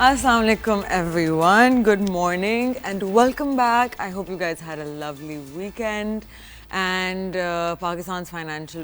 Assalamu alaikum everyone. Good morning and welcome back. I hope you guys had a lovely weekend. And Pakistan's financial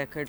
record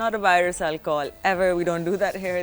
Not a buy or sell call ever. We don't do that here.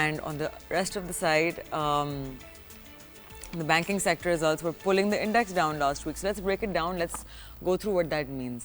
And on the rest of the side, the banking sector results were pulling the index down last week. So let's break it down. Let's go through what that means.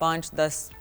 5, 10,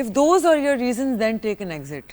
If those are your reasons, then take an exit.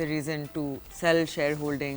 the reason to sell shareholding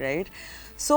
right? So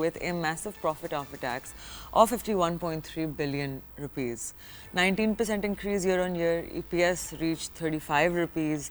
with a massive profit after tax of 51.3 billion rupees. 19% increase year on year, EPS reached 35 rupees.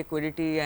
liquidity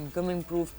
income improve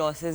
losses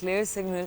clear signal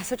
asset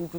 200 to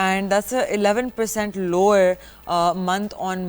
and that's a 11% lower month on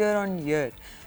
year on year.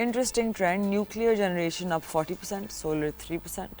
interesting trend nuclear generation up 40%, solar 3%.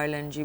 RLNG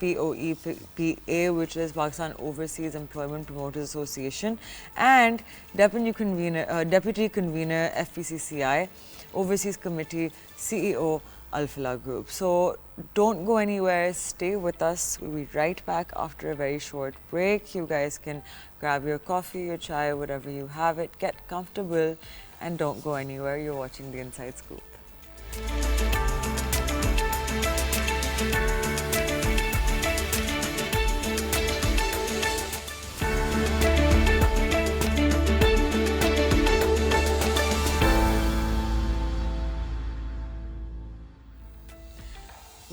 POEPA which is Pakistan Overseas Employment Promoters Association, and Deputy Convener FPCCI Overseas Committee CEO Al-Falah Group. So don't go anywhere, stay with us. We'll be right back after a very short break. You guys can grab your coffee, your chai, whatever you have it, get comfortable and don't go anywhere. You're watching The Inside Scoop.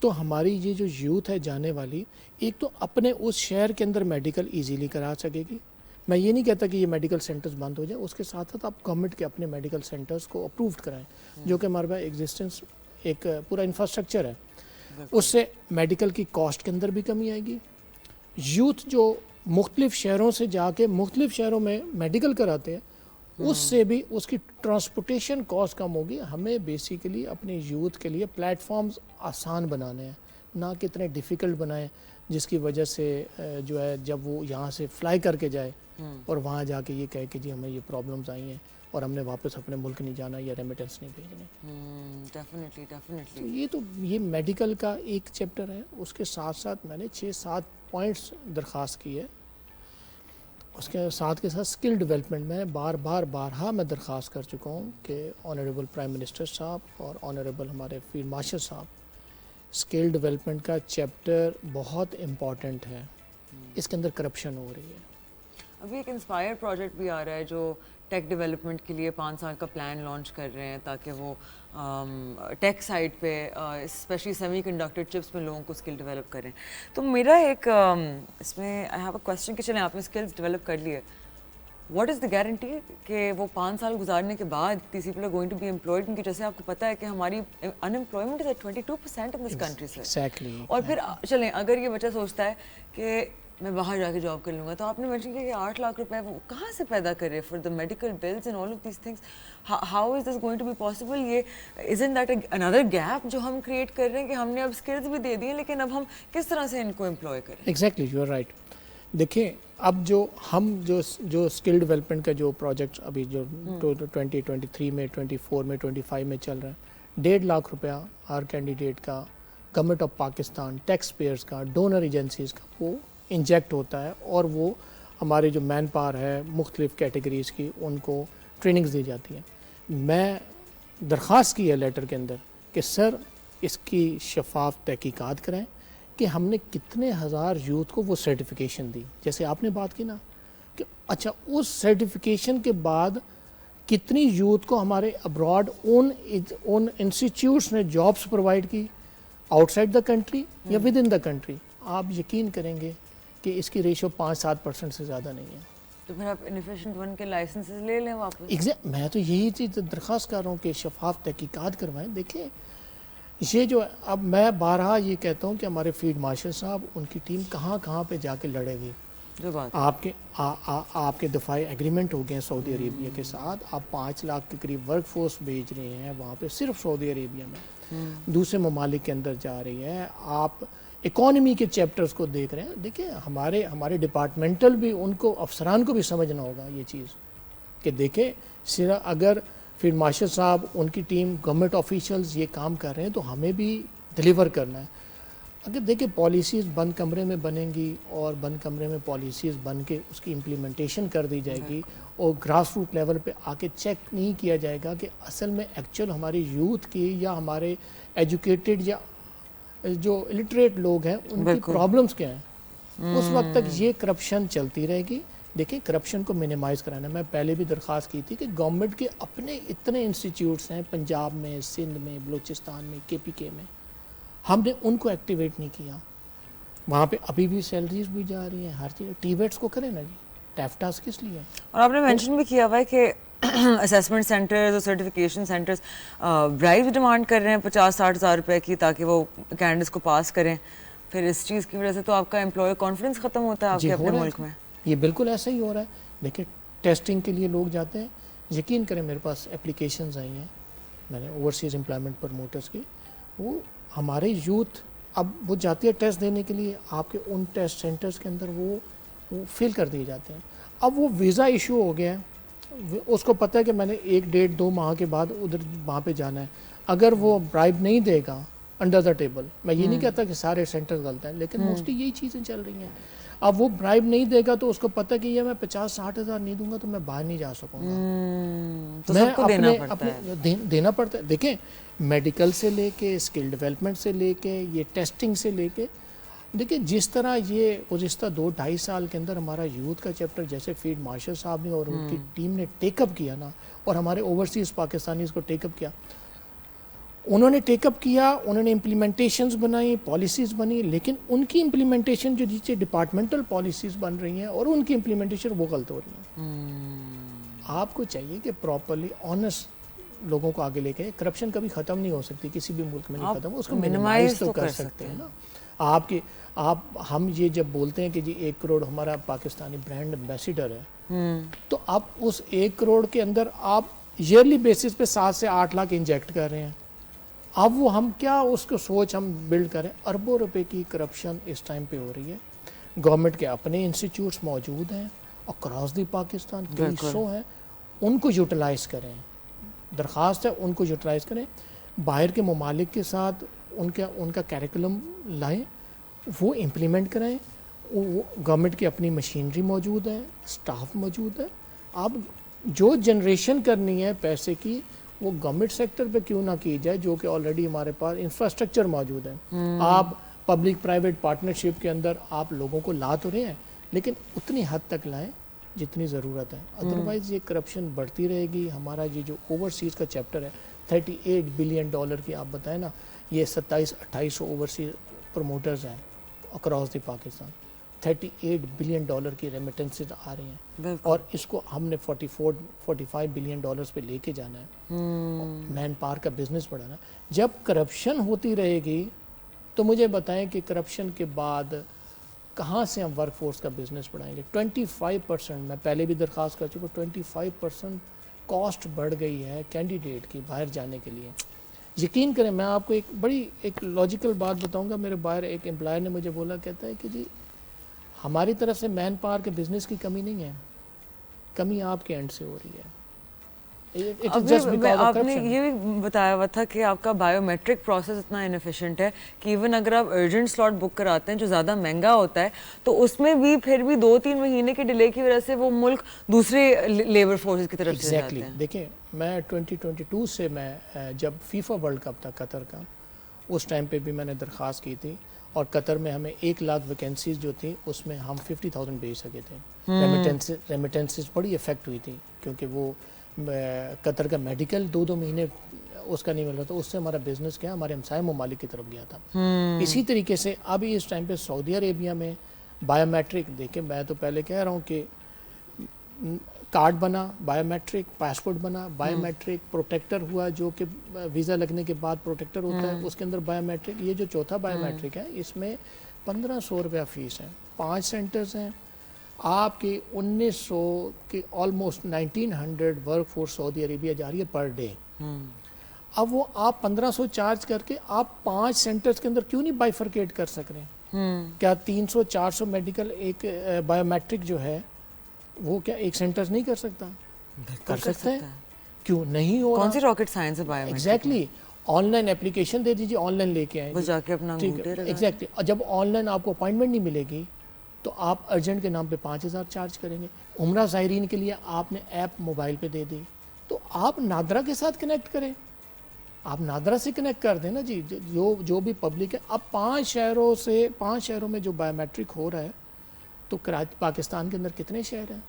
تو ہماری یہ جو youth ہے جانے والی، ایک تو اپنے اس شہر کے اندر میڈیکل ایزیلی کرا سکے گی. میں یہ نہیں کہتا کہ یہ میڈیکل سینٹرز بند ہو جائیں، اس کے ساتھ ساتھ آپ گورنمنٹ کے اپنے میڈیکل سینٹرز کو اپرووڈ کرائیں، جو کہ ہمارے پاس ایگزسٹنس ایک پورا انفراسٹرکچر ہے. اس سے میڈیکل کی کاسٹ کے اندر بھی کمی آئے گی. یوتھ جو مختلف شہروں سے جا کے مختلف شہروں میں میڈیکل کراتے ہیں، اس سے بھی اس کی ٹرانسپورٹیشن کاسٹ کم ہوگی. ہمیں بیسیکلی اپنے یوتھ کے لیے پلیٹ فارمز آسان بنانے ہیں، نہ کہ اتنے ڈیفیکلٹ بنائیں جس کی وجہ سے جو ہے جب وہ یہاں سے فلائی کر کے جائے اور وہاں جا کے یہ کہے کہ جی ہمیں یہ پرابلمز آئی ہیں اور ہم نے واپس اپنے ملک نہیں جانا یا ریمیٹنس نہیں بھیجنے. ڈیفینیٹلی یہ میڈیکل کا ایک چیپٹر ہے. اس کے ساتھ ساتھ میں نے 6-7 پوائنٹس درخواست کی ہے. اس کے ساتھ اسکل ڈیولپمنٹ میں بارہا میں درخواست کر چکا ہوں کہ آنریبل پرائم منسٹر صاحب اور آنریبل ہمارے فیلڈ مارشل صاحب، اسکل ڈیولپمنٹ کا چیپٹر بہت امپورٹنٹ ہے. اس کے اندر کرپشن ہو رہی ہے. ابھی ایک انسپائر پروجیکٹ بھی آ رہا ہے جو ٹیک ڈیولپمنٹ کے لیے 5 سال کا پلان لانچ کر رہے ہیں تاکہ وہ ٹیک سائڈ پہ اسپیشلی سیمی کنڈکٹر چپس میں لوگوں کو اسکل ڈیولپ کریں. تو میرا ایک اس میں آئی ہیو اے کویسچن کہ چلیں آپ نے اسکلز ڈیولپ کر لیے، واٹ از دا گارنٹی کہ وہ 5 سال گزارنے کے بعد these people are going to be employed? کیونکہ جیسے آپ کو پتہ ہے کہ ہماری unemployment is at 22% in this country سے. اور پھر چلیں اگر یہ بچہ سوچتا ہے کہ میں باہر جا کے جاب کر لوں گا، تو آپ نے مینشن کیا کہ 8 لاکھ روپے وہ کہاں سے پیدا کرے for the medical bills and all of these things. How is this going to be possible? یہ ازنٹ دیٹ اندر گیپ جو ہم کریٹ کر رہے ہیں کہ ہم نے اب اسکلز بھی دے دی ہیں لیکن اب ہم کس طرح سے ان کو امپلوائے کریں؟ Exactly you are right. دیکھیں اب جو اسکل ڈیولپمنٹ کا جو پروجیکٹ ابھی جو 2023 میں 24 میں 25 میں چل رہا ہے، 1.5 لاکھ روپیہ ہر کینڈیڈیٹ کا government of Pakistan tax payers کا ڈونر ایجنسیز کا وہ انجیکٹ ہوتا ہے، اور وہ ہمارے جو مین پاور ہے مختلف کیٹیگریز کی ان کو ٹریننگز دی جاتی ہیں. میں درخواست کی ہے لیٹر کے اندر کہ سر اس کی شفاف تحقیقات کریں کہ ہم نے کتنے ہزار یوتھ کو وہ سرٹیفکیشن دی. جیسے آپ نے بات کی نا کہ اچھا اس سرٹیفکیشن کے بعد کتنی یوتھ کو ہمارے ابراڈ اون انسٹیٹیوٹس نے جابس پرووائڈ کی آؤٹ سائڈ دا کنٹری یا ود ان دا کنٹری. آپ یقین کریں گے کہ اس کی ریشو 5-7% سے زیادہ نہیں ہے. تو پھر آپ انیفیشنٹ ون کے لائسنسز لے لیں واپس. میں تو یہی چیز درخواست کر رہا ہوں کہ شفاف تحقیقات کروائیں. دیکھیں یہ جو اب میں بارہا یہ کہتا ہوں کہ ہمارے فیلڈ مارشل صاحب ان کی ٹیم کہاں پہ جا کے لڑے گی. جو بات آپ کے دفاعی ایگریمنٹ ہو گئے سعودی عربیہ کے ساتھ، آپ 5 لاکھ کے قریب ورک فورس بھیج رہے ہیں وہاں پہ صرف سعودی عربیہ میں، دوسرے ممالک کے اندر جا رہی ہے. آپ اکانومی کے چیپٹرز کو دیکھ رہے ہیں. دیکھیں ہمارے ڈپارٹمنٹل بھی ان کو افسران کو بھی سمجھنا ہوگا یہ چیز کہ دیکھیں صرف اگر فیلڈ مارشل صاحب ان کی ٹیم گورنمنٹ آفیشلز یہ کام کر رہے ہیں تو ہمیں بھی ڈلیور کرنا ہے. اگر دیکھیں پالیسیز بند کمرے میں بنیں گی اور بند کمرے میں پالیسیز بن کے اس کی امپلیمنٹیشن کر دی جائے گی اور گراس روٹ لیول پہ آ کے چیک نہیں کیا جائے گا کہ اصل میں ایکچوئل ہماری یوتھ کی یا ہمارے ایجوکیٹڈ یا جو الٹریٹ لوگ ہیں ان کی پرابلمس کیا ہیں، اس وقت تک یہ کرپشن چلتی رہے گی. دیکھیں کرپشن کو منیمائز کرانا، میں پہلے بھی درخواست کی تھی کہ گورنمنٹ کے اپنے اتنے انسٹیٹیوٹس ہیں پنجاب میں، سندھ میں، بلوچستان میں، KPK میں، ہم نے ان کو ایکٹیویٹ نہیں کیا. وہاں پہ ابھی بھی سیلریز بھی جا رہی ہیں ہر چیز. TVETs کو کریں نا جی، ٹیفٹاس کس لیے. اور آپ نے مینشن بھی کیا ہوا ہے کہ اسیسمنٹ سینٹرز اور سرٹیفکیشن سینٹرز برائب ڈیمانڈ کر رہے ہیں 50-60 ہزار روپے کی تاکہ وہ کینڈیڈیٹس کو پاس کریں. پھر اس چیز کی وجہ سے تو آپ کا امپلائر کانفیڈنس ختم ہوتا ہے آپ کے اپنے ملک میں. یہ بالکل ایسا ہی ہو رہا ہے. دیکھیں ٹیسٹنگ کے لیے لوگ جاتے ہیں، یقین کریں میرے پاس اپلیکیشنز آئی ہیں میں نے اوورسیز امپلائمنٹ پروموٹرز کی. وہ ہمارے یوتھ اب وہ جاتی ہے ٹیسٹ دینے کے لیے، آپ کے ان ٹیسٹ سینٹرز کے اندر وہ فل کر دیے جاتے ہیں. اب وہ ویزا ایشو ہو گیا ہے، اس کو پتہ ہے کہ میں نے 1-1.5-2 ماہ کے بعد ادھر وہاں پہ جانا ہے. اگر وہ برائب نہیں دے گا انڈر دا ٹیبل، میں یہ نہیں کہتا کہ سارے سینٹر غلط ہیں لیکن موسٹلی یہی چیزیں چل رہی ہیں. اب وہ برائب نہیں دے گا تو اس کو پتہ کہ یہ میں 50-60 ہزار نہیں دوں گا تو میں باہر نہیں جا سکوں گا. میں دینا پڑتا ہے. دیکھیں میڈیکل سے لے کے اسکل ڈیولپمنٹ سے لے کے یہ ٹیسٹنگ سے لے کے، دیکھیں جس طرح یہ گزشتہ 2-2.5 سال کے اندر ہمارا یوتھ کا چیپٹر جیسے فیلڈ مارشل صاحب نے اور ان کی ٹیم نے ٹیک اپ کیا نا، اور ہمارے اوورسیز پاکستانیز کو ٹیک اپ کیا، انہوں نے ٹیک اپ کیا, انہوں نے امپلیمنٹیشنز بنائی, پالیسیز بنی, لیکن ان کی امپلیمنٹیشن جو نیچے ڈپارٹمنٹل پالیسیز بن رہی ہیں اور ان کی امپلیمنٹیشن وہ غلط ہو رہی ہیں. آپ کو چاہیے کہ پراپرلی آنیسٹ لوگوں کو آگے لے کے, کرپشن کبھی ختم نہیں ہو سکتی, کسی بھی ملک میں نہیں ختم, اس کو منیمائز تو کر سکتے ہیں نا. ہم یہ جب بولتے ہیں کہ جی 1 کروڑ ہمارا پاکستانی برانڈ ایمبیسیڈر ہے, تو اب اس 1 کروڑ کے اندر آپ ایئرلی بیسس پہ 7 سے 8 لاکھ انجیکٹ کر رہے ہیں. اب وہ ہم کیا اس کو سوچ ہم بلڈ کریں. اربوں روپے کی کرپشن اس ٹائم پہ ہو رہی ہے. گورنمنٹ کے اپنے انسٹیٹیوٹس موجود ہیں اکراس دی پاکستان, کئی سو ہیں, ان کو یوٹیلائز کریں. درخواست ہے ان کو یوٹیلائز کریں. باہر کے ممالک کے ساتھ ان کا کیریکولم لائیں, وہ امپلیمنٹ کرائیں. گورنمنٹ کی اپنی مشینری موجود ہے, سٹاف موجود ہے. آپ جو جنریشن کرنی ہے پیسے کی وہ گورنمنٹ سیکٹر پہ کیوں نہ کی جائے, جو کہ آلریڈی ہمارے پاس انفراسٹرکچر موجود ہے. آپ پبلک پرائیویٹ پارٹنرشپ کے اندر آپ لوگوں کو لا تو رہے ہیں, لیکن اتنی حد تک لائیں جتنی ضرورت ہے. ادروائز یہ کرپشن بڑھتی رہے گی. ہمارا یہ جو اوورسیز کا چیپٹر ہے $38 بلین کی, آپ بتائیں نا, یہ 27-28 اوورسیز پروموٹرز ہیں اکراس دی پاکستان. $38 بلین کی ریمیٹنسز آ رہی ہیں, اور اس کو ہم نے 45 بلین پہ لے کے جانا ہے. مین پاور کا بزنس بڑھانا ہے. جب کرپشن ہوتی رہے گی تو مجھے بتائیں کہ کرپشن کے بعد کہاں سے ہم ورک فورس کا بزنس بڑھائیں گے. 25%, میں پہلے بھی درخواست کر چکا, 25% کاسٹ بڑھ گئی ہے کینڈیڈیٹ کی باہر جانے کے لیے. یقین کریں, میں آپ کو ایک لاجیکل بات بتاؤں گا. میرے باہر ایک امپلائر نے مجھے بولا, کہتا ہے کہ جی ہماری طرف سے مین پاور کے بزنس کی کمی نہیں ہے, کمی آپ کے اینڈ سے ہو رہی ہے. آپ نے یہ بھی بتایا ہوا تھا کہ آپ کا بایو میٹرک پروسیس اتنا انیفیشینٹ ہے کہ ایون اگر آپ ارجنٹ سلاٹ بک کراتے ہیں جو زیادہ مہنگا ہوتا ہے, تو اس میں بھی پھر بھی 2-3 مہینے کے ڈیلے کی وجہ سے وہ ملک دوسرے لیبر فورسز کی طرف سے جاتے ہیں. دیکھیں, میں 2022 سے میں جب فیفا ورلڈ کپ تھا قطر کا, اس ٹائم پہ بھی میں نے درخواست کی تھی, اور قطر میں ہمیں 1 لاکھ ویکینسیز جو تھی اس میں ہم 50,000 بھیج سکے تھے. ریمیٹنسز بڑی افیکٹ ہوئی تھی, کیونکہ وہ قطر کا میڈیکل 2 مہینے اس کا نہیں مل رہا تھا. اس سے ہمارا بزنس کیا, ہمارے ہمسائے ممالک کی طرف گیا تھا. اسی طریقے سے ابھی اس ٹائم پہ سعودی عربیہ میں بایو میٹرک, دیکھیں میں تو پہلے کہہ رہا ہوں کہ کارڈ بنا بایو میٹرک, پاسپورٹ بنا بایو میٹرک, پروٹیکٹر ہوا جو کہ ویزا لگنے کے بعد پروٹیکٹر ہوتا ہے, اس کے اندر بایو میٹرک. یہ جو چوتھا بایو میٹرک ہے اس میں $1,500 فیس ہے. 5 سینٹرز ہیں. آپ کی 1900 کی آلموسٹ 1900 ورک فورس سعودی عربیہ جا رہی ہے پر ڈے. اب وہ آپ 1500 چارج کر کے آپ 5 سینٹرز کے اندر کیوں نہیں بائیفرکیٹ کر سک رہے ہیں؟ کیا 300-400 میڈیکل ایک بایو میٹرک جو ہے وہ کیا ایک سینٹرز نہیں کر سکتا؟ کر سکتا ہے. کیوں نہیں ہو رہا؟ کون سی راکٹ سائنس ہے biometric? Exactly, online application دے دیجیے, آن لائن لے کے آئیں, جا کے اپنا ایگزیکٹلی. اور جب آن لائن آپ کو اپوائنٹمنٹ نہیں ملے گی تو آپ ارجنٹ کے نام پہ 5,000 چارج کریں گے. عمرہ زائرین کے لیے آپ نے ایپ موبائل پہ دے دی, تو آپ نادرا کے ساتھ کنیکٹ کریں, آپ نادرا سے کنیکٹ کر دیں نا جی, جو بھی پبلک ہے. اب 5 شہروں میں جو بایو میٹرک ہو رہا ہے, تو پاکستان کے اندر کتنے شہر ہیں؟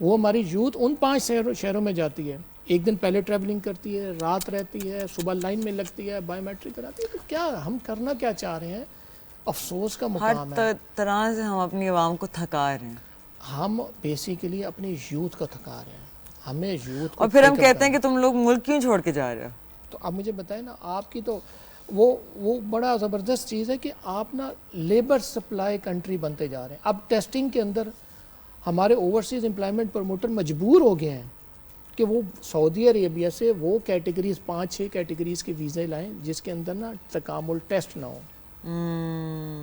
وہ ہماری یوتھ ان 5 شہروں میں جاتی ہے, ایک دن پہلے ٹریولنگ کرتی ہے, رات رہتی ہے, صبح لائن میں لگتی ہے, بایو میٹرک کراتی ہے. تو کیا ہم کرنا کیا چاہ رہے ہیں؟ افسوس کا مقام ہے. ہر طرح سے ہم اپنی عوام کو تھکا رہے ہیں. ہم بیسیکلی اپنی یوتھ کو تھکا رہے ہیں. ہمیں یوتھ کو, اور پھر ہم کہتے ہیں کہ تم لوگ ملک کیوں چھوڑ کے جا رہے ہو. تو اب مجھے بتائیں نا, آپ کی تو وہ بڑا زبردست چیز ہے کہ آپ نا لیبر سپلائی کنٹری بنتے جا رہے ہیں. اب ٹیسٹنگ کے اندر ہمارے اوورسیز امپلائمنٹ پروموٹر مجبور ہو گئے ہیں کہ وہ سعودی عربیہ سے وہ کیٹیگریز 5-6 کیٹیگریز کے ویزے لائیں جس کے اندر نا تکامل ٹیسٹ نہ ہو,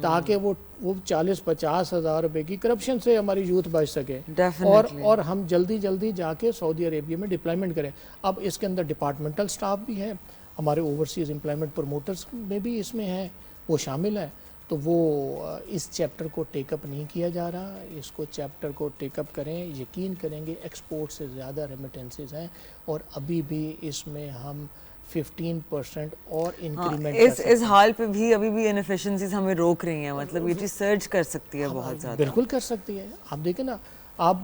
تاکہ وہ 40-50 ہزار روپے کی کرپشن سے ہماری یوتھ بچ سکے, اور ہم جلدی جا کے سعودی عربیہ میں ڈپلائمنٹ کریں. اب اس کے اندر ڈپارٹمنٹل سٹاف بھی ہے, ہمارے اوورسیز امپلائمنٹ پروموٹرز میں بھی اس میں ہیں, وہ شامل ہیں. تو وہ اس چیپٹر کو ٹیک اپ نہیں کیا جا رہا. اس کو چیپٹر کو ٹیک اپ کریں. یقین کریں گے ایکسپورٹ سے زیادہ ریمیٹنسز ہیں, اور ابھی بھی اس میں ہم 15% اور انکریمنٹ اس حال پہ بھی ابھی بھی انیفیشنسیز ہمیں روک رہی ہیں. مطلب یہ چیز سرج کر سکتی ہے بہت زیادہ. بالکل کر سکتی ہے. آپ دیکھیں نا, آپ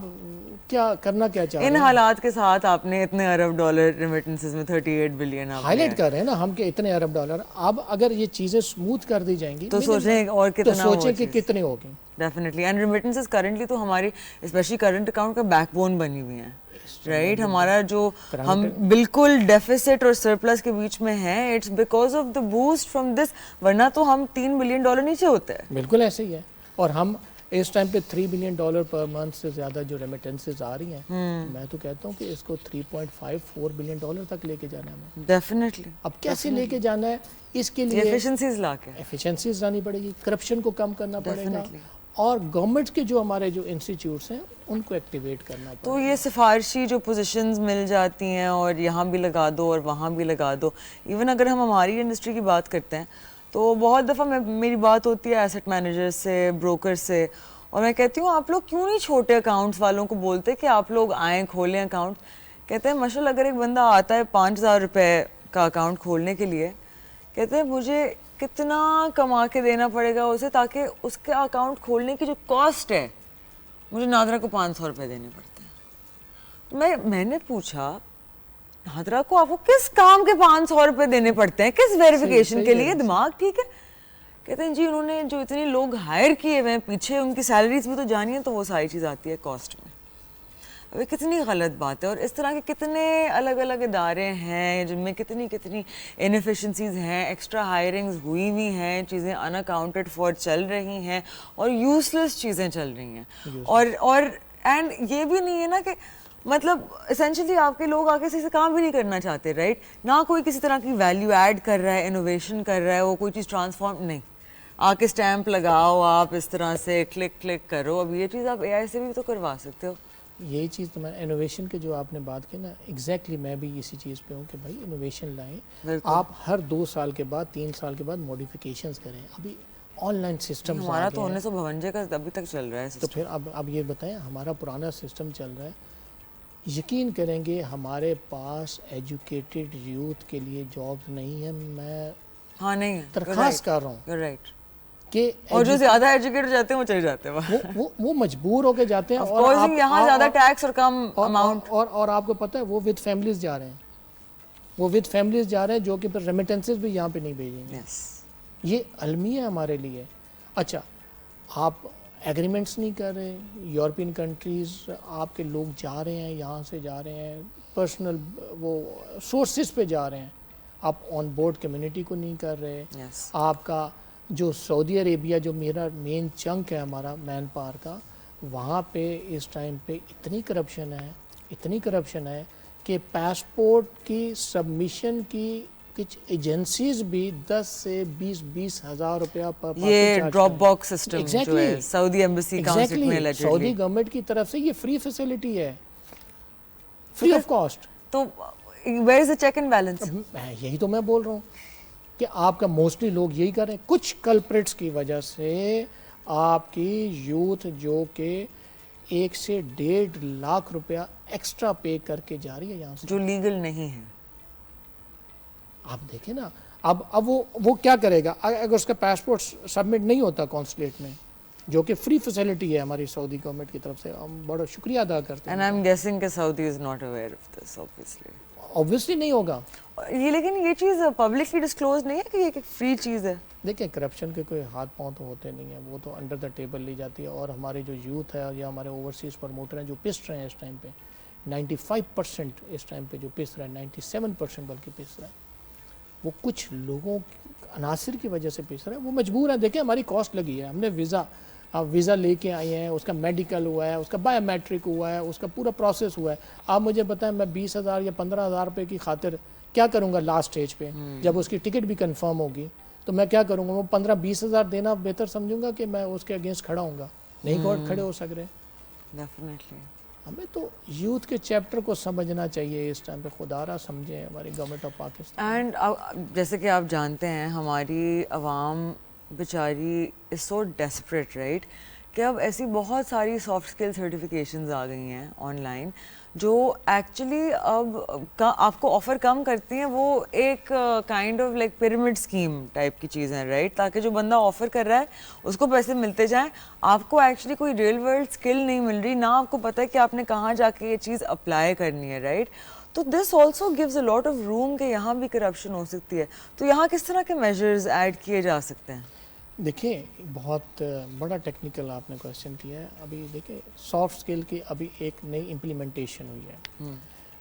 کیا کرنا کیا چاہ رہے ان ہیں؟ حالات کے ساتھ آپ نے اتنے ارب ڈالر ریمیٹنسز میں 38 بلین ہائی لائٹ کر رہے ہیں نا ہم کہ اتنے ارب ڈالر. اب اگر یہ چیزیں سموتھ کر دی جائیں گی تو سوچیں اور تو کتنا سوچیں کہ کتنے ہوگی. ڈیفینیٹلی. اینڈ ریمیٹنسز کرنٹلی تو ہماری اسپیشلی کرنٹ اکاؤنٹ کا بیک بون بنی ہوئی ہیں رائٹ. ہمارا جو ہم بالکل ڈیفیسٹ اور سرپلس کے بیچ میں ہیں it's because of the boost from this, ورنہ تو ہم $3 بلین نیچے ہوتے ہیں. بالکل ایسے ہی ہے. اور ہم اس ٹائم پہ $3 بلین پر منتھ سے زیادہ جو ریمیٹنسز آ رہی ہیں, میں تو کہتا ہوں کہ اس کو $3.54 بلین تک لے کے جانا ہے ہمیں. ڈیفینیٹلی. اب کیسے لے کے جانا ہے؟ اس کے لیے ایفیشنسیز لا کے, ایفیشنسیز لانی پڑے گی, کرپشن کو کم کرنا پڑے گا, اور گورنمنٹ کے جو ہمارے جو انسٹیٹیوٹس ہیں ان کو ایکٹیویٹ کرنا پڑے گا. تو یہ سفارشی جو پوزیشنز مل جاتی ہیں اور یہاں بھی لگا دو اور وہاں بھی لگا دو. ایون اگر ہم ہماری انڈسٹری کی بات کرتے ہیں تو بہت دفعہ میری بات ہوتی ہے ایسٹ مینیجر سے, بروکر سے, اور میں کہتی ہوں آپ لوگ کیوں نہیں چھوٹے اکاؤنٹس والوں کو بولتے کہ آپ لوگ آئیں کھولیں اکاؤنٹ. کہتے ہیں ماشاءاللہ اگر ایک بندہ آتا ہے $5,000 کا اکاؤنٹ کھولنے کے لیے, کہتے ہیں مجھے کتنا کما کے دینا پڑے گا اسے تاکہ اس کا اکاؤنٹ کھولنے کی جو کاسٹ ہے مجھے نادرا کو $500 دینے پڑتے ہیں. تو میں نے پوچھا نادرا کو آپ کو کس کام کے $500 دینے پڑتے ہیں, کس ویریفیکیشن کے لیے, دماغ ٹھیک ہے؟ کہتے ہیں جی انہوں نے جو اتنے لوگ ہائر کیے ہوئے ہیں پیچھے ان کی سیلریز بھی تو جانی ہے, تو وہ ساری چیز آتی ہے کاسٹ میں. اب یہ کتنی غلط بات ہے. اور اس طرح کے کتنے الگ الگ ادارے ہیں جن میں کتنی انیفیشنسیز ہیں, ایکسٹرا ہائرنگز ہوئی ہوئی ہیں, چیزیں ان اکاؤنٹڈ فار چل رہی ہیں اور یوز لیس چیزیں چل رہی ہیں. اور اینڈ یہ بھی نہیں ہے نا کہ مطلب اسینشلی آپ کے لوگ آگے سے کام بھی نہیں کرنا چاہتے رائٹ, نہ کوئی کسی طرح کی ویلیو ایڈ کر رہا ہے, انوویشن کر رہا ہے, وہ کوئی چیز ٹرانسفارم نہیں. آ کے اسٹیمپ لگاؤ, آپ اس طرح سے کلک کرو. اب یہ چیز آپ اے آئی سے بھی تو کروا سکتے ہو. یہی چیز تو میں انوویشن کے جو آپ نے بات کی نا, ایگزیکٹلی میں بھی اسی چیز پہ ہوں کہ بھائی انوویشن لائیں. آپ ہر 2 سال کے بعد 3 سال کے بعد موڈیفیکیشنز کریں. ابھی آن لائن سسٹم ہمارا تو 1952 کا ابھی تک چل رہا ہے. تو پھر اب یہ بتائیں, ہمارا پرانا سسٹم چل رہا ہے. یقین کریں گے ہمارے پاس ایجوکیٹڈ یوتھ کے لیے جابز نہیں ہیں. میں نہیں درخواست کر رہا ہوں رائٹ کہ اور جو زیادہ ایجوکیٹڈ جاتے ہیں وہ چلے جاتے ہیں, وہ مجبور ہو کے جاتے ہیں. اور یہاں زیادہ ٹیکس اور کم اماؤنٹ. اور آپ کو پتہ ہے وہ ود فیملیز جا رہے ہیں, جو کہ پھر ریمیٹنسز بھی یہاں پہ نہیں بھیجیں گے. یہ المیہ ہے ہمارے لیے. اچھا آپ ایگریمنٹس نہیں کر رہے, یورپین کنٹریز آپ کے لوگ جا رہے ہیں, یہاں سے جا رہے ہیں, پرسنل وہ سورسز پہ جا رہے ہیں, آپ آن بورڈ کمیونٹی کو نہیں کر رہے. آپ کا جو سعودی عربیہ جو میرا مین چنک ہے ہمارا مین پاور کا, وہاں پہ اس ٹائم پہ اتنی کرپشن ہے کہ پاسپورٹ کی سبمیشن کی کچھ ایجنسیز بھی 10 سے 20 ہزار روپیہ پر یہ ڈراپ باکس سسٹم جو ہے سعودی ایمبیسی کاؤنسل میں لیجیٹلی سعودی گورنمنٹ کی طرف سے یہ فری فیسلٹی ہے, فری آف کاسٹ. تو where is the check and balance? یہی تو میں بول رہا ہوں کہ آپ کا موسٹلی لوگ یہی کر رہے ہیں. کچھ کلپریٹس کی وجہ سے آپ کی یوتھ جو کہ 1 سے 1.5 لاکھ روپیہ ایکسٹرا پے کر کے جا رہی ہے یہاں سے, جو لیگل نہیں ہے. آپ دیکھیں نا, اب وہ کیا کرے گا اگر اس کا پاسپورٹ سبمٹ نہیں ہوتا کونسلیٹ میں, جو کہ فری فیسلٹی ہے ہماری سعودی گورنمنٹ کی طرف سے. ہم بڑا شکریہ ادا کرتے ہیں. اینڈ آئی ایم گیسنگ کہ Saudi is not aware of this obviously نہیں ہوگا یہ, لیکن یہ چیز پبلکلی ڈسکلوز نہیں ہے کہ یہ ایک فری چیز ہے. دیکھیں کرپشن کے کوئی ہاتھ پاؤں تو ہوتے نہیں ہیں, وہ تو انڈر دا ٹیبل لی جاتی ہے. اور ہمارے جو یوتھ ہے یا ہمارے اوورسیز پروموٹر ہیں جو پس رہے ہیں اس ٹائم پہ, 95% اس ٹائم پہ جو پس رہے ہیں, 97% بلکہ پس رہے ہیں, وہ کچھ لوگوں عناصر کی وجہ سے پس رہے ہیں. وہ مجبور ہیں. دیکھیں ہماری کاسٹ لگی ہے, ہم نے ویزا لے کے آئے ہیں, اس کا میڈیکل ہوا ہے, اس کا بایو میٹرک ہوا ہے, اس کا پورا پروسیس ہوا ہے. آپ مجھے بتائیں میں 20,000 یا 15,000 روپے کی خاطر کیا کروں گا لاسٹ اسٹیج پہ, جب اس کی ٹکٹ بھی کنفرم ہوگی تو میں کیا کروں گا, وہ 15-20 ہزار دینا بہتر سمجھوں گا کہ میں اس کے اگینسٹ کھڑا ہوں گا. نہیں کھڑے ہو سک رہے. ڈیفینیٹلی ہمیں تو یوتھ کے چیپٹر کو سمجھنا چاہیے اس ٹائم پہ. خدا را سمجھیں ہماری گورنمنٹ آف پاکستان. اینڈ جیسے کہ آپ جانتے ہیں ہماری عوام بیچاری از سو ڈیسپریٹ رائٹ, کہ اب ایسی بہت ساری سافٹ اسکل سرٹیفکیشنز آ گئی ہیں آن لائن جو ایکچولی اب آپ کو آفر کم کرتی ہیں. وہ ایک kind of like pyramid scheme type کی چیز ہیں, رائٹ, تاکہ جو بندہ آفر کر رہا ہے اس کو پیسے ملتے جائیں. آپ کو ایکچولی کوئی ریئل ورلڈ اسکل نہیں مل رہی, نہ آپ کو پتہ ہے کہ آپ نے کہاں جا کے یہ چیز اپلائی کرنی ہے, رائٹ. تو this also gives a lot of room کہ یہاں بھی کرپشن ہو سکتی ہے. تو یہاں کس طرح کے میجرز ایڈ کیے جا سکتے ہیں؟ دیکھیں بہت بڑا ٹیکنیکل آپ نے کویشچن کیا ہے. ابھی دیکھیں سافٹ اسکل کی ابھی ایک نئی امپلیمنٹیشن ہوئی ہے.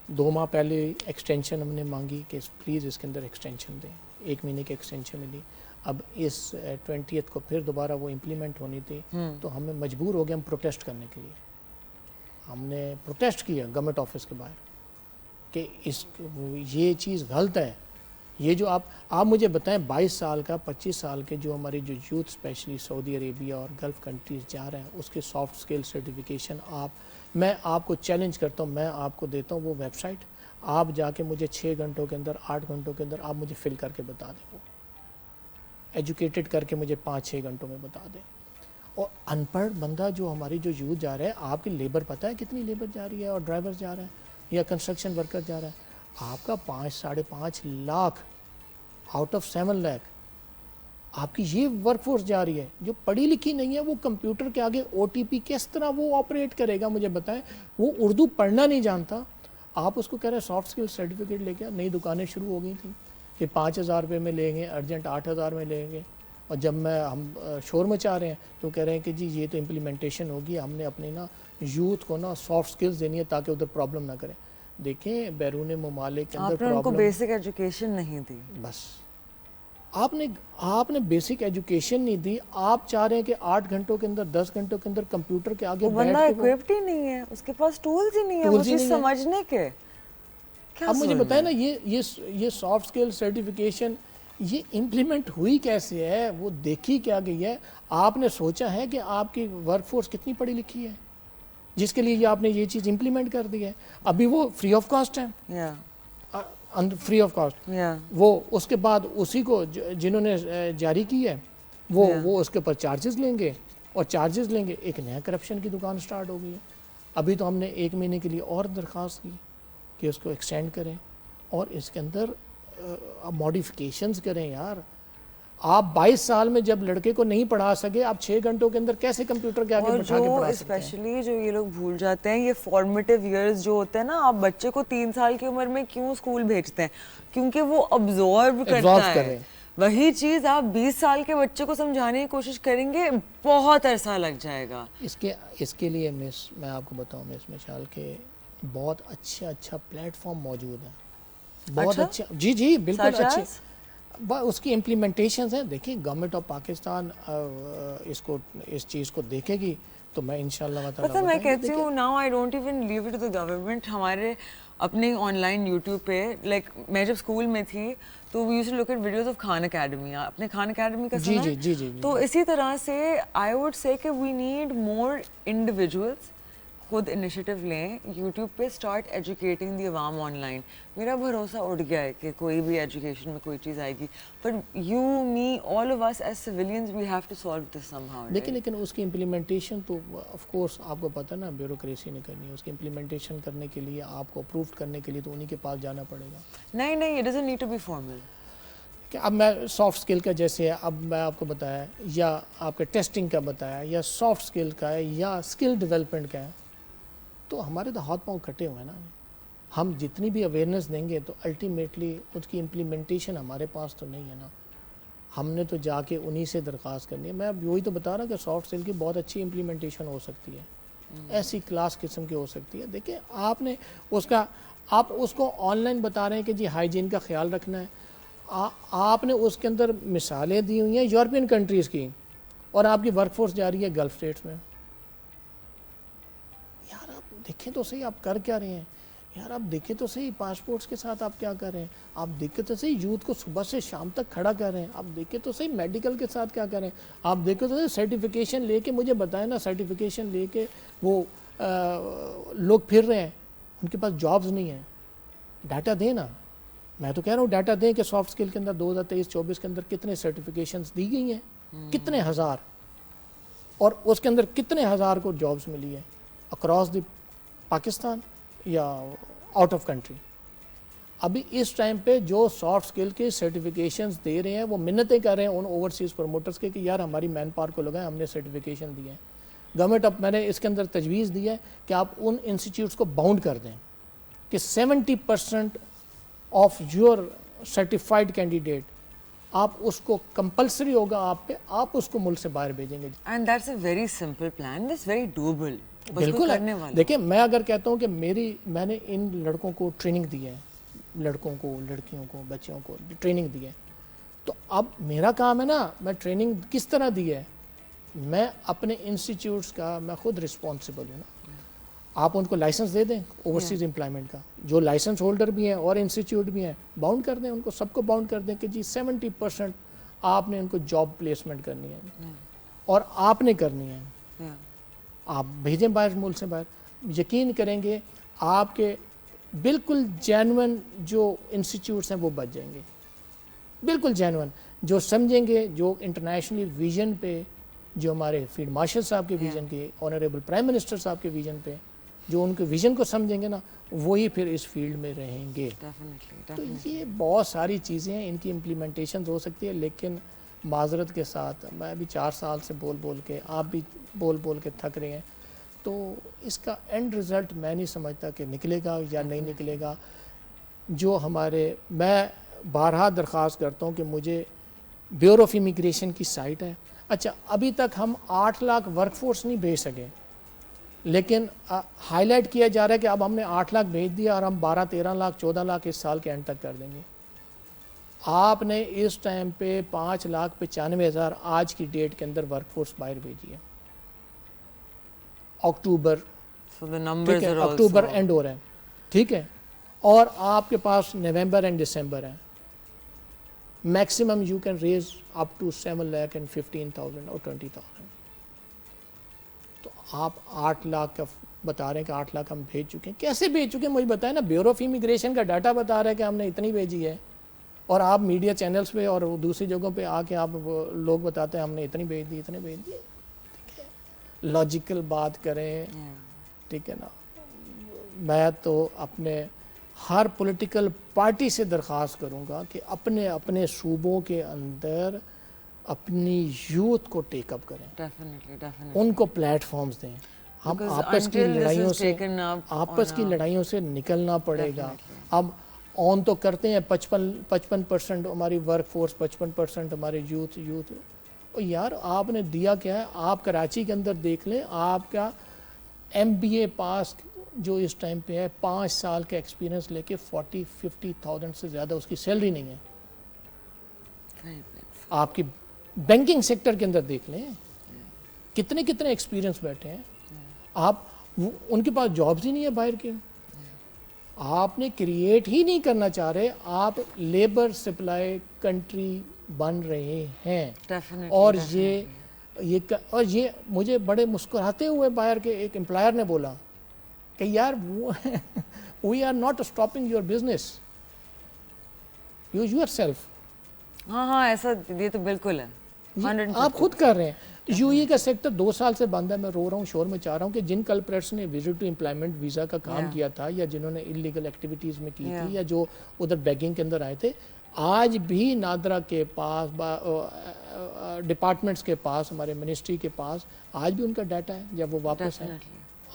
2 ماہ پہلے ایکسٹینشن ہم نے مانگی کہ پلیز اس کے اندر ایکسٹینشن دیں, 1 مہینے کی ایکسٹینشن ملی. اب اس 20th کو پھر دوبارہ وہ امپلیمنٹ ہونی تھی, تو ہمیں مجبور ہو گیا ہم پروٹیسٹ کرنے کے لیے. ہم نے پروٹیسٹ کیا گورنمنٹ آفس کے باہر کہ یہ چیز غلط ہے. یہ جو آپ مجھے بتائیں 22 سال کا 25 سال کے جو ہماری جو یوتھ اسپیشلی سعودی عربیہ اور گلف کنٹریز جا رہے ہیں, اس کے سافٹ اسکل سرٹیفکیشن میں آپ کو چیلنج کرتا ہوں, میں آپ کو دیتا ہوں وہ ویب سائٹ, آپ جا کے مجھے 6 گھنٹوں کے اندر 8 گھنٹوں کے اندر آپ مجھے فل کر کے بتا دیں, وہ ایجوکیٹڈ کر کے مجھے 5-6 گھنٹوں میں بتا دیں. اور ان پڑھ بندہ جو ہماری جو یوتھ جا رہا ہے, آپ کی لیبر پتہ ہے کتنی لیبر جا رہی ہے, اور ڈرائیور جا رہے ہیں یا کنسٹرکشن ورکر جا رہا ہے, آپ کا 5-5.5 لاکھ آؤٹ آف 7 لاکھ آپ کی یہ ورک فورس جا رہی ہے جو پڑھی لکھی نہیں ہے. وہ کمپیوٹر کے آگے OTP کس طرح وہ آپریٹ کرے گا مجھے بتائیں. وہ اردو پڑھنا نہیں جانتا, آپ اس کو کہہ رہے ہیں سافٹ اسکل سرٹیفکیٹ لے کے. نئی دکانیں شروع ہو گئی تھیں کہ 5,000 روپے میں لیں گے, ارجنٹ 8,000 میں لیں گے. اور جب ہم شور مچا رہے ہیں تو کہہ رہے ہیں کہ جی یہ تو امپلیمنٹیشن ہوگی, ہم نے اپنے یوتھ کو سافٹ اسکلز دینی ہے تاکہ ادھر پرابلم نہ کریں. دیکھیں بیرون ممالک کے اندر آپ نے ان کو بیسک ایجوکیشن نہیں دی. بس آپ نے بیسک ایجوکیشن نہیں دی. آپ چاہ رہے ہیں کہ 8 گھنٹوں کے اندر 10 گھنٹوں کے اندر کمپیوٹر کے آگے بیٹھ کے بندہ ایکوپڈ ہی نہیں ہے, اس کے پاس ٹولز ہی نہیں ہے وہ چیز سمجھنے کے. اب مجھے بتائیں نا یہ سافٹ اسکل سرٹیفکیشن یہ امپلیمنٹ ہوئی کیسے ہے, وہ دیکھی کیا گئی ہے. آپ نے سوچا ہے کہ آپ کی ورک فورس کتنی پڑھی لکھی ہے جس کے لیے آپ نے یہ چیز امپلیمنٹ کر دی ہے. ابھی وہ فری آف کاسٹ ہے, فری آف کاسٹ. وہ اس کے بعد اسی کو جنہوں نے جاری کی ہے وہ اس کے اوپر چارجز لیں گے, اور چارجز لیں گے. ایک نیا کرپشن کی دکان سٹارٹ ہو گئی ہے. ابھی تو ہم نے 1 مہینے کے لیے اور درخواست کی کہ اس کو ایکسٹینڈ کریں اور اس کے اندر ماڈیفکیشنز کریں. یار آپ 22 سال میں جب لڑکے کو نہیں پڑھا سکے, آپ 6 گھنٹوں کے اندر کیسے کمپیوٹر کے آگے بٹھا کے پڑھا سکتے ہیں؟ اسپیشلی جو یہ لوگ بھول جاتے ہیں, یہ فارمیٹیو ایئرز جو ہوتے ہیں نا, آپ بچے کو 3 سال کی عمر میں کیوں اسکول بھیجتے ہیں؟ کیونکہ وہ ابزارب کرتا ہے. وہی چیز آپ 20 سال کے بچے کو سمجھانے کی کوشش کریں گے, بہت عرصہ لگ جائے گا. اس کے لیے میں آپ کو بتاؤں مس مشال کے بہت اچھا پلیٹ فارم موجود ہے, بہت اچھا. جی بالکل اچھے اس کی امپلیمنٹیشنز ہیں. دیکھیں گورنمنٹ آف پاکستان اس چیز کو دیکھے گی تو میں انشاءاللہ پتہ میں کہتی ہوں now I don't even leave it to the government. ہمارے اپنے آن لائن یوٹیوب پہ لائک میں جب اسکول میں تھی تو we used to look at videos of Khan academy. آپ نے خان اکیڈمی کا سنا ہے؟ جی. تو اسی طرح سے آئی ووڈ سے کہ وی نیڈ مور انڈیویجولس خود انیشیٹو لیں, یوٹیوب پہ اسٹارٹ ایجوکیٹنگ دی عوام آن لائن. میرا بھروسہ اٹھ گیا ہے کہ کوئی بھی ایجوکیشن میں کوئی چیز آئے گی, but you me all of us as civilians we have to solve this somehow. لیکن اس کی امپلیمنٹیشن تو آف کورس آپ کو پتہ نا بیوروکریسی نے کرنی ہے. اس کی امپلیمنٹیشن کرنے کے لیے آپ کو اپروو کرنے کے لیے تو انہی کے پاس جانا پڑے گا. نہیں, it doesn't need to be formal. کہ اب میں سافٹ اسکل کا جیسے اب میں آپ کو بتایا, یا آپ کے ٹیسٹنگ کا بتایا, یا سافٹ اسکل کا ہے, یا اسکل ڈیولپمنٹ کا ہے, تو ہمارے تو ہاتھ پاؤں کٹے ہوئے ہیں نا. ہم جتنی بھی اویئرنیس دیں گے تو الٹیمیٹلی اس کی امپلیمنٹیشن ہمارے پاس تو نہیں ہے نا. ہم نے تو جا کے انہی سے درخواست کرنی ہے. میں اب وہی تو بتا رہا کہ سافٹ اسکل کی بہت اچھی امپلیمنٹیشن ہو سکتی ہے, ایسی کلاس قسم کی ہو سکتی ہے. دیکھیں آپ اس کو آن لائن بتا رہے ہیں کہ جی ہائیجین کا خیال رکھنا ہے. آپ نے اس کے اندر مثالیں دی ہوئی ہیں یورپین کنٹریز کی, اور آپ کی ورک فورس جا رہی ہے گلف اسٹیٹس میں. یار آپ دیکھیں تو صحیح آپ کر کیا رہے ہیں. یار آپ دیکھیں تو صحیح پاسپورٹس کے ساتھ آپ کیا کر رہے ہیں. آپ دیکھیں تو صحیح یوتھ کو صبح سے شام تک کھڑا کر رہے ہیں. آپ دیکھیں تو صحیح میڈیکل کے ساتھ کیا کر رہے ہیں. آپ دیکھیں تو صحیح سرٹیفکیشن لے کے, مجھے بتائیں نا, سرٹیفکیشن لے کے وہ لوگ پھر رہے ہیں, ان کے پاس جابز نہیں ہیں. ڈاٹا دیں نا, میں تو کہہ رہا ہوں ڈاٹا دیں کہ سافٹ اسکل کے اندر 2023-24 کے اندر کتنے سرٹیفکیشنز دی گئی ہیں, کتنے ہزار. اور اس کے اندر کتنے ہزار کو جابس ملی ہے اکراس دی پاکستان یا آؤٹ آف کنٹری. ابھی اس ٹائم پہ جو سافٹ اسکل کے سرٹیفکیشنز دے رہے ہیں وہ منتیں کر رہے ہیں ان اوورسیز پروموٹرز کے کہ یار ہماری مین پاور کو لگائیں, ہم نے سرٹیفکیشن دی ہے. گورنمنٹ اب میں نے اس کے اندر تجویز دی ہے کہ آپ ان انسٹیٹیوٹس کو باؤنڈ کر دیں کہ 70% آف یور سرٹیفائڈ کینڈیڈیٹ آپ اس کو کمپلسری ہوگا آپ پہ, آپ اس کو ملک سے باہر بھیجیں گے. And that's a very simple plan, this very double. بالکل ہے. دیکھیں میں اگر کہتا ہوں کہ میں نے ان لڑکوں کو ٹریننگ دی ہے, لڑکوں کو, لڑکیوں کو, بچوں کو ٹریننگ دی ہے, تو اب میرا کام ہے نا, میں ٹریننگ کس طرح دی ہے, میں اپنے انسٹیٹیوٹس کا میں خود رسپانسبل ہوں نا. آپ ان کو لائسنس دے دیں اوورسیز امپلائمنٹ کا, جو لائسنس ہولڈر بھی ہیں اور انسٹیٹیوٹ بھی ہیں باؤنڈ کر دیں ان کو, سب کو باؤنڈ کر دیں کہ جی 70% آپ نے ان کو جاب پلیسمنٹ کرنی ہے اور آپ نے کرنی ہے, آپ بھیجیں باہر, ملک سے باہر. یقین کریں گے آپ کے بالکل جینون جو انسٹیٹیوٹس ہیں وہ بچ جائیں گے, بالکل جینون, جو سمجھیں گے, جو انٹرنیشنلی ویژن پہ, جو ہمارے فیلڈ مارشل صاحب کے ویژن کے, آنریبل پرائم منسٹر صاحب کے ویژن پہ, جو ان کے ویژن کو سمجھیں گے نا, وہی پھر اس فیلڈ میں رہیں گے. تو یہ بہت ساری چیزیں ہیں, ان کی امپلیمنٹیشن ہو سکتی ہے, لیکن معذرت کے ساتھ میں بھی 4 سال سے بول کے, آپ بھی بول کے تھک رہے ہیں, تو اس کا اینڈ رزلٹ میں نہیں سمجھتا کہ نکلے گا یا نہیں نکلے گا. جو ہمارے, میں بارہا درخواست کرتا ہوں کہ مجھے بیورو آف امیگریشن کی سائٹ ہے, اچھا ابھی تک ہم 8 لاکھ ورک فورس نہیں بھیج سکے, لیکن ہائی لائٹ کیا جا رہا ہے کہ اب ہم نے 8 لاکھ بھیج دیا اور ہم 12, 13 لاکھ, 14 لاکھ اس سال کے اینڈ تک کر دیں گے. آپ نے اس ٹائم پہ 5,95,000 آج کی ڈیٹ کے اندر ورک فورس باہر بھیجی ہے. اکتوبر اینڈ ہو رہا ہے, ٹھیک ہے, اور آپ کے پاس نومبر اینڈ دسمبر ہے. Maximum you can raise up to 7,15,000 اور 20,000. تو آپ 8 لاکھ کا بتا رہے ہیں کہ 8 لاکھ ہم بھیج چکے ہیں. کیسے بھیج چکے ہیں مجھے بتائیں نا. بیورو آف امیگریشن کا ڈاٹا بتا رہا ہے کہ ہم نے اتنی بھیجی ہے, اور آپ میڈیا چینلز پہ اور دوسری جگہوں پہ آ کے آپ لوگ بتاتے ہیں ہم نے اتنی بھیج دی, اتنی بھیج دی. لاجیکل بات کریں, ٹھیک ہے نا. میں تو اپنے ہر پولیٹیکل پارٹی سے درخواست کروں گا کہ اپنے صوبوں کے اندر اپنی یوتھ کو ٹیک اپ کریں, ان کو پلیٹ فارمز دیں. ہم آپس کی لڑائیوں سے نکلنا پڑے گا. اب آن تو کرتے ہیں 55% ہماری ورک فورس, 55% ہمارے یوتھ. اور یار آپ نے دیا کیا ہے, آپ کراچی کے اندر دیکھ لیں, آپ کا MBA پاس جو اس ٹائم پہ ہے 5 سال کا ایکسپیرینس لے کے 40-50,000 سے زیادہ اس کی سیلری نہیں ہے. آپ کی بینکنگ سیکٹر کے اندر دیکھ لیں کتنے ایکسپیرینس بیٹھے ہیں, آپ ان کے پاس جابز ہی نہیں ہے باہر کے. آپ نے کریٹ ہی نہیں کرنا چاہ رہے, آپ لیبر سپلائی کنٹری بن رہے ہیں. اور یہ مجھے بڑے مسکراتے ہوئے باہر کے ایک امپلائر نے بولا کہ یار we are not stopping your business, use yourself. ہاں ایسا, یہ تو بالکل ہے, آپ خود کر رہے ہیں. UAE کا سیکٹر 2 سال سے بند ہے. میں رو رہا ہوں, شور میں چاہ رہا ہوں کہ جن کلپریٹس نے وزٹ ٹو امپلائمنٹ ویزا کا کام کیا تھا, یا جنہوں نے انلیگل ایکٹیویٹیز میں کی تھی, یا جو ادھر بیگنگ کے اندر آئے تھے, آج بھی نادرا کے پاس, ڈپارٹمنٹس کے پاس, ہمارے منسٹری کے پاس آج بھی ان کا ڈیٹا ہے. جب وہ واپس ہیں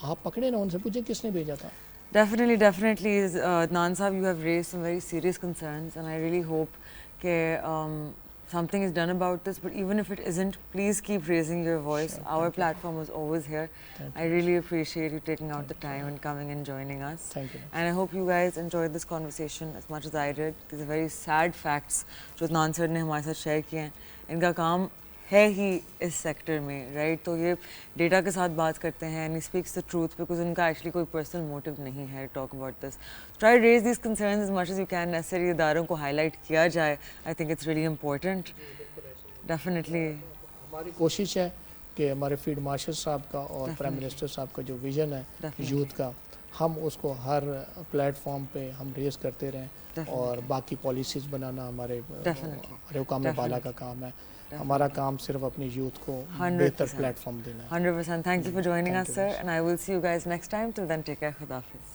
آپ پکڑے نا, ان سے پوچھیں کس نے بھیجا تھا. Definitely, Adnan Sahab, you have raised some very serious concerns, and I really hope that something is done about this. But even if it isn't, please keep raising your voice. Sure, our platform is always here. I really appreciate you taking out the time and coming and joining us. Thank you. And I hope you guys enjoyed this conversation as much as I did. These are very sad facts جو Adnan sir نے ہمارے ساتھ share کیے ہیں. ان کا کام ہے ہی اس sector میں, right. تو یہ ڈیٹا کے ساتھ بات کرتے ہیں, and he speaks the truth, because ان کا ایکچولی کوئی پرسنل موٹیو نہیں ہے talk about this. Try raise these concerns as much as you can. Necessary اداروں کو ہائی لائٹ کیا جائے. I think it's really important. Definitely ہماری کوشش ہے کہ ہمارے فیلڈ مارشل صاحب کا اور پرائم منسٹر صاحب کا جو ویژن ہے یوتھ کا, ہم اس کو ہر پلیٹ فارم پہ ہم ریز کرتے رہیں اور باقی پالیسیز بنانا ہمارے حکام بالا کا کام ہے. ہمارا کام صرف اپنی یوتھ کو بہتر پلیٹ فارم دینا ہے. 100%. Thank you for joining us, sir, and I will see you guys next time. Till then, take care. Khuda Hafiz.